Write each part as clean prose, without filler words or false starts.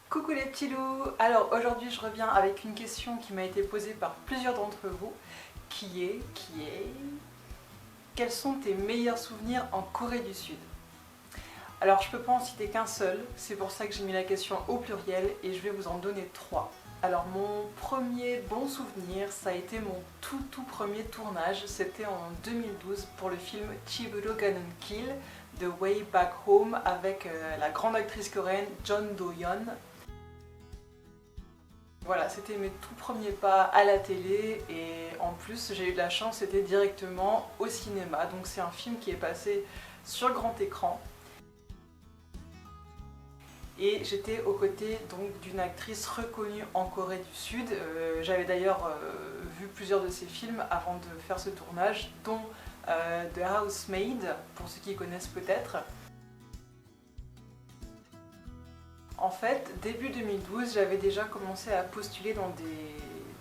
Coucou les petits loups. Alors aujourd'hui je reviens avec une question qui m'a été posée par plusieurs d'entre vous, qui est quels sont tes meilleurs souvenirs en Corée du Sud? Alors je peux pas en citer qu'un seul, c'est pour ça que j'ai mis la question au pluriel et je vais vous en donner trois. Alors mon premier bon souvenir, ça a été mon tout premier tournage, c'était en 2012 pour le film Chiburo Ganon Kill The Way Back Home avec la grande actrice coréenne Jeon Do-yeon. Voilà, c'était mes tout premiers pas à la télé et en plus j'ai eu de la chance, c'était directement au cinéma. Donc c'est un film qui est passé sur grand écran. Et j'étais aux côtés d'une actrice reconnue en Corée du Sud. J'avais d'ailleurs vu plusieurs de ses films avant de faire ce tournage, dont The Housemaid, pour ceux qui connaissent peut-être. En fait, début 2012, j'avais déjà commencé à postuler dans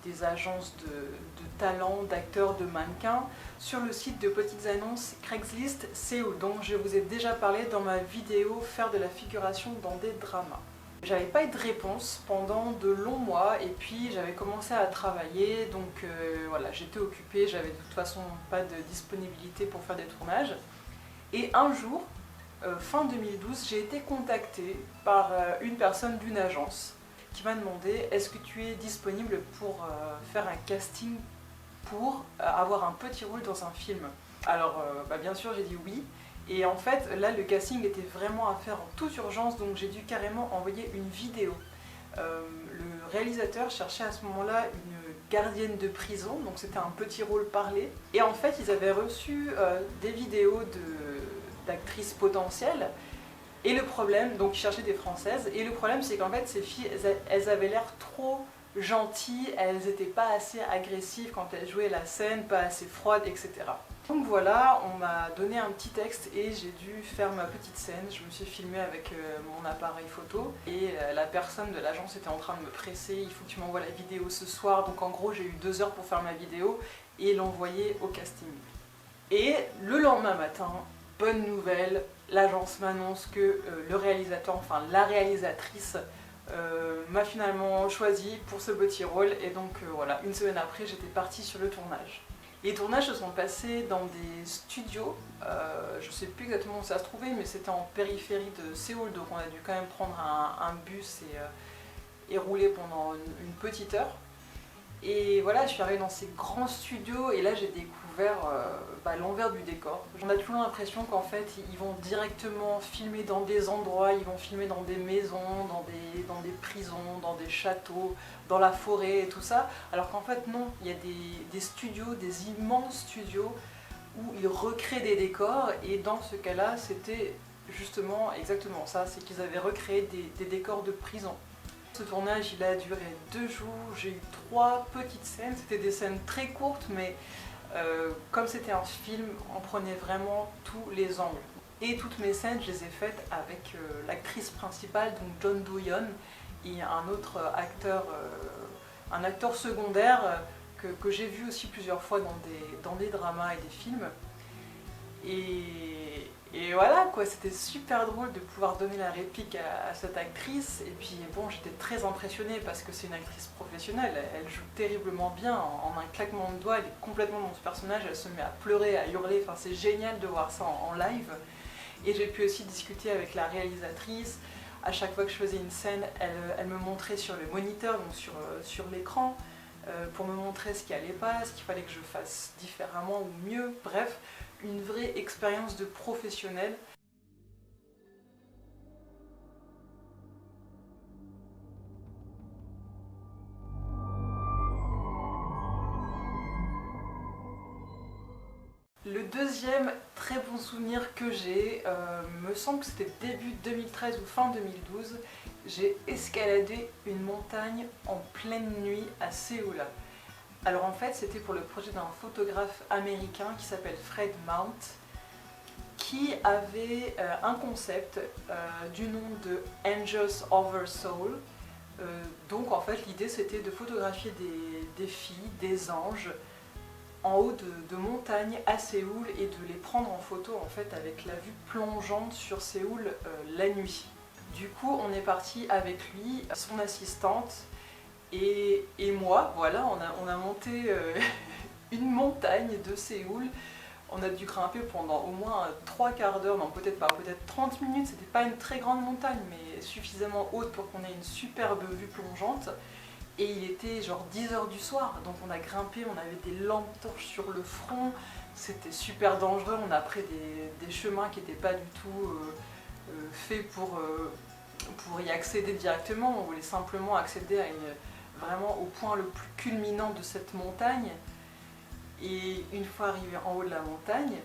des agences de talents, d'acteurs, de mannequins sur le site de petites annonces Craigslist Séoul, dont je vous ai déjà parlé dans ma vidéo faire de la figuration dans des dramas. J'avais pas eu de réponse pendant de longs mois et puis j'avais commencé à travailler, donc voilà, j'étais occupée, j'avais de toute façon pas de disponibilité pour faire des tournages. Et un jour, fin 2012, j'ai été contactée par une personne d'une agence qui m'a demandé est-ce que tu es disponible pour faire un casting pour avoir un petit rôle dans un film. Alors bien sûr j'ai dit oui et en fait là le casting était vraiment à faire en toute urgence donc j'ai dû carrément envoyer une vidéo. Le réalisateur cherchait à ce moment-là une gardienne de prison, donc c'était un petit rôle parlé et en fait ils avaient reçu des vidéos d'actrices potentielles. Et le problème, donc ils cherchaient des françaises, et le problème c'est qu'en fait ces filles, elles avaient l'air trop gentilles, elles n'étaient pas assez agressives quand elles jouaient la scène, pas assez froides, etc. Donc voilà, on m'a donné un petit texte et j'ai dû faire ma petite scène. Je me suis filmée avec mon appareil photo et la personne de l'agence était en train de me presser, il faut que tu m'envoies la vidéo ce soir. Donc en gros j'ai eu 2 heures pour faire ma vidéo et l'envoyer au casting. Et le lendemain matin, bonne nouvelle, l'agence m'annonce que le réalisateur, enfin la réalisatrice, m'a finalement choisi pour ce petit rôle et donc voilà, une semaine après j'étais partie sur le tournage. Les tournages se sont passés dans des studios, je sais plus exactement où ça se trouvait mais c'était en périphérie de Séoul donc on a dû quand même prendre un bus et rouler pendant une petite heure. Et voilà, je suis arrivée dans ces grands studios et là j'ai découvert l'envers du décor. On a toujours l'impression qu'en fait ils vont directement filmer dans des endroits, ils vont filmer dans des maisons, dans des prisons, dans des châteaux, dans la forêt et tout ça. Alors qu'en fait non, il y a des studios, des immenses studios où ils recréent des décors et dans ce cas-là c'était justement exactement ça, c'est qu'ils avaient recréé des décors de prison. Ce tournage il a duré 2 jours, j'ai eu 3 petites scènes, c'était des scènes très courtes mais comme c'était un film, on prenait vraiment tous les angles. Et toutes mes scènes je les ai faites avec l'actrice principale, donc Jeon Do-yeon, et un autre acteur, un acteur secondaire que j'ai vu aussi plusieurs fois dans des dramas et des films. Et voilà quoi, c'était super drôle de pouvoir donner la réplique à cette actrice. Et puis bon, j'étais très impressionnée parce que c'est une actrice professionnelle, elle joue terriblement bien, en un claquement de doigts, elle est complètement dans ce personnage, elle se met à pleurer, à hurler, enfin c'est génial de voir ça en live. Et j'ai pu aussi discuter avec la réalisatrice, à chaque fois que je faisais une scène, elle me montrait sur le moniteur, donc sur l'écran, pour me montrer ce qui allait pas, ce qu'il fallait que je fasse différemment ou mieux, bref, une vraie expérience de professionnel. Le deuxième très bon souvenir que j'ai, me semble que c'était début 2013 ou fin 2012, j'ai escaladé une montagne en pleine nuit à Séoul. Alors en fait c'était pour le projet d'un photographe américain qui s'appelle Fred Mount, qui avait un concept du nom de Angels Over Seoul. Donc en fait l'idée c'était de photographier des filles, des anges, en haut de montagnes à Séoul et de les prendre en photo en fait avec la vue plongeante sur Séoul la nuit. Du coup, on est parti avec lui, son assistante et moi. Voilà, on a monté une montagne de Séoul. On a dû grimper pendant au moins 3/4 d'heure, non peut-être pas, peut-être 30 minutes. C'était pas une très grande montagne, mais suffisamment haute pour qu'on ait une superbe vue plongeante. Et il était genre 10 h du soir, donc on a grimpé, on avait des lampes torches sur le front. C'était super dangereux, on a pris des chemins qui n'étaient pas du tout faits pour y accéder directement. On voulait simplement accéder à vraiment au point le plus culminant de cette montagne. Et une fois arrivé en haut de la montagne,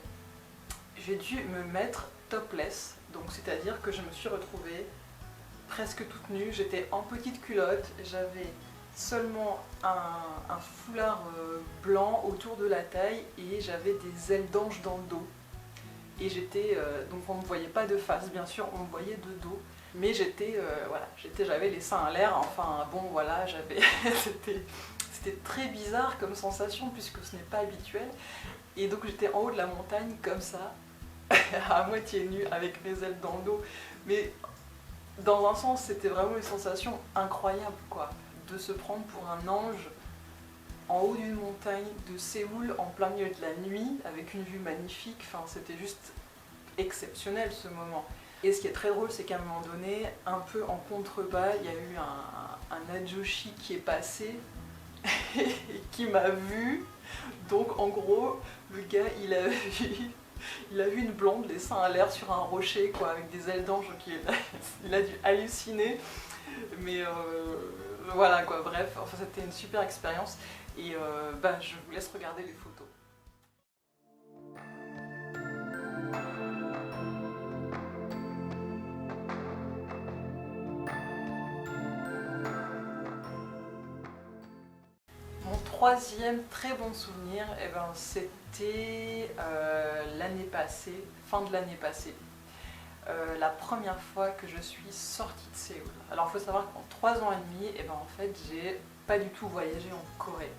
j'ai dû me mettre topless, donc c'est-à-dire que je me suis retrouvée presque toute nue. J'étais en petite culotte, j'avais seulement un foulard blanc autour de la taille et j'avais des ailes d'ange dans le dos. Et j'étais, donc on ne me voyait pas de face, bien sûr, on me voyait de dos. Mais voilà, j'avais les seins à l'air, enfin bon voilà, c'était très bizarre comme sensation puisque ce n'est pas habituel. Et donc j'étais en haut de la montagne comme ça, à moitié nue avec mes ailes dans le dos. Mais dans un sens, c'était vraiment une sensation incroyable quoi, de se prendre pour un ange en haut d'une montagne de Séoul en plein milieu de la nuit avec une vue magnifique. Enfin, c'était juste exceptionnel ce moment. Et ce qui est très drôle, c'est qu'à un moment donné, un peu en contrebas, il y a eu un adjoshi qui est passé et qui m'a vu. Donc en gros, le gars, il a vu une blonde, les seins à l'air sur un rocher, quoi, avec des ailes d'ange, donc il a dû halluciner. Mais voilà, quoi, bref, enfin, c'était une super expérience. Et je vous laisse regarder les photos. Mon troisième très bon souvenir, c'était l'année passée, fin de l'année passée. La première fois que je suis sortie de Séoul. Alors il faut savoir qu'en 3 ans et demi, en fait, j'ai pas du tout voyagé en Corée.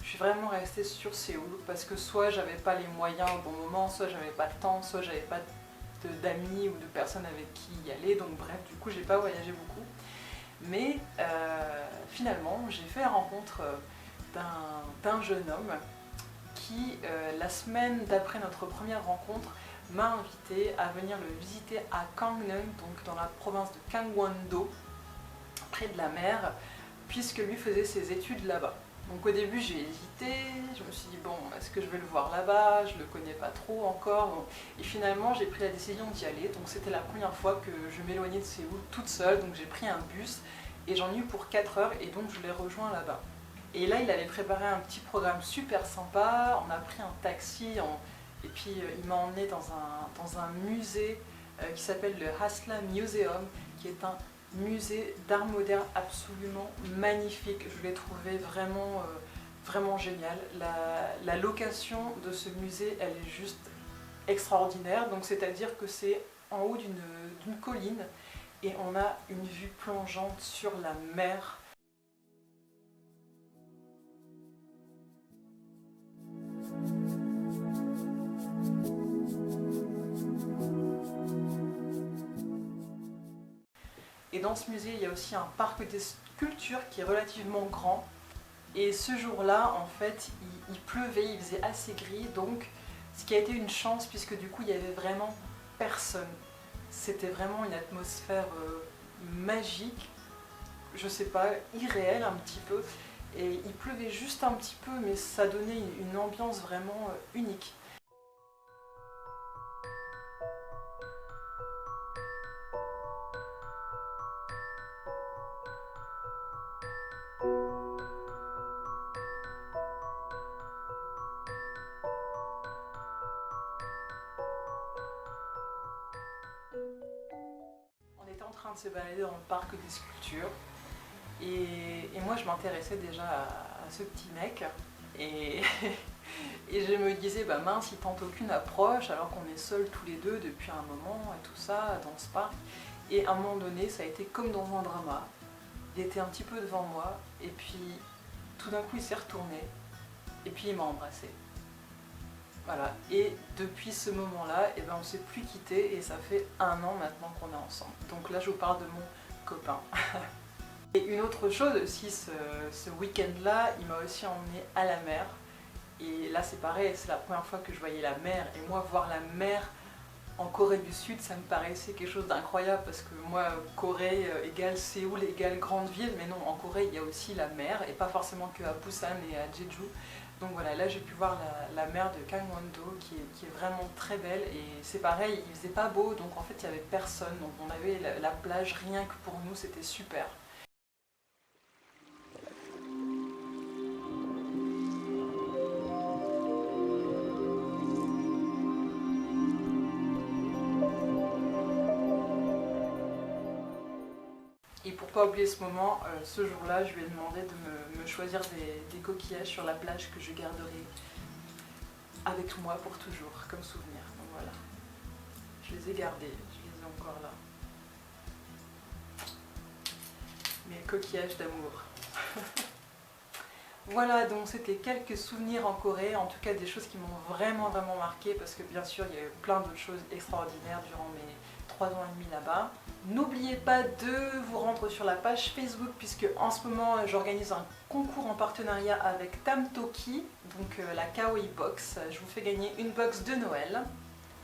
Je suis vraiment restée sur Séoul parce que soit j'avais pas les moyens au bon moment, soit j'avais pas le temps, soit j'avais pas d'amis ou de personnes avec qui y aller. Donc bref, du coup, j'ai pas voyagé beaucoup. Mais finalement, j'ai fait la rencontre d'un jeune homme qui, la semaine d'après notre première rencontre, m'a invité à venir le visiter à Gangneung, donc dans la province de Gangwon-do, près de la mer, puisque lui faisait ses études là-bas. Donc au début j'ai hésité, je me suis dit bon, est-ce que je vais le voir là-bas, je le connais pas trop encore, et finalement j'ai pris la décision d'y aller. Donc c'était la première fois que je m'éloignais de Séoul toute seule, donc j'ai pris un bus et j'en ai eu pour 4 heures et donc je l'ai rejoint là-bas. Et là il avait préparé un petit programme super sympa, on a pris un taxi, et puis il m'a emmené dans un musée qui s'appelle le Hasla Museum, qui est un musée d'art moderne absolument magnifique. Je l'ai trouvé vraiment, vraiment génial. La location de ce musée, elle est juste extraordinaire. Donc c'est-à-dire que c'est en haut d'une colline et on a une vue plongeante sur la mer. Et dans ce musée, il y a aussi un parc des sculptures qui est relativement grand. Et ce jour-là, en fait, il pleuvait, il faisait assez gris, donc ce qui a été une chance puisque du coup, il n'y avait vraiment personne. C'était vraiment une atmosphère magique, je sais pas, irréelle un petit peu. Et il pleuvait juste un petit peu, mais ça donnait une ambiance vraiment unique. On était en train de se balader dans le parc des sculptures et moi je m'intéressais déjà à ce petit mec et, et je me disais bah mince, il tente aucune approche alors qu'on est seuls tous les deux depuis un moment et tout ça dans ce parc. Et à un moment donné ça a été comme dans un drama, il était un petit peu devant moi et puis tout d'un coup il s'est retourné et puis il m'a embrassée. Voilà, et depuis ce moment-là, eh ben, on ne s'est plus quitté et ça fait 1 an maintenant qu'on est ensemble. Donc là je vous parle de mon copain. Et une autre chose aussi, ce week-end-là, il m'a aussi emmené à la mer. Et là c'est pareil, c'est la première fois que je voyais la mer. Et moi voir la mer en Corée du Sud, ça me paraissait quelque chose d'incroyable parce que moi, Corée égale Séoul égale grande ville, mais non, en Corée il y a aussi la mer et pas forcément que à Busan et à Jeju. Donc voilà, là j'ai pu voir la mer de Gangwon-do qui est vraiment très belle et c'est pareil, il faisait pas beau donc en fait il n'y avait personne, donc on avait la plage rien que pour nous, c'était super. Et pour pas oublier ce moment, ce jour-là, je lui ai demandé de me choisir des coquillages sur la plage que je garderai avec moi pour toujours, comme souvenir. Donc voilà, je les ai gardés, je les ai encore là. Mes coquillages d'amour. Voilà, donc c'était quelques souvenirs en Corée, en tout cas des choses qui m'ont vraiment marqué parce que bien sûr il y a eu plein d'autres choses extraordinaires durant mes 3 ans et demi là-bas. N'oubliez pas de vous rendre sur la page Facebook puisque en ce moment j'organise un concours en partenariat avec Tamtoki, donc la Kawaii Box. Je vous fais gagner une box de Noël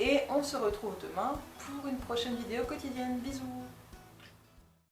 et on se retrouve demain pour une prochaine vidéo quotidienne. Bisous!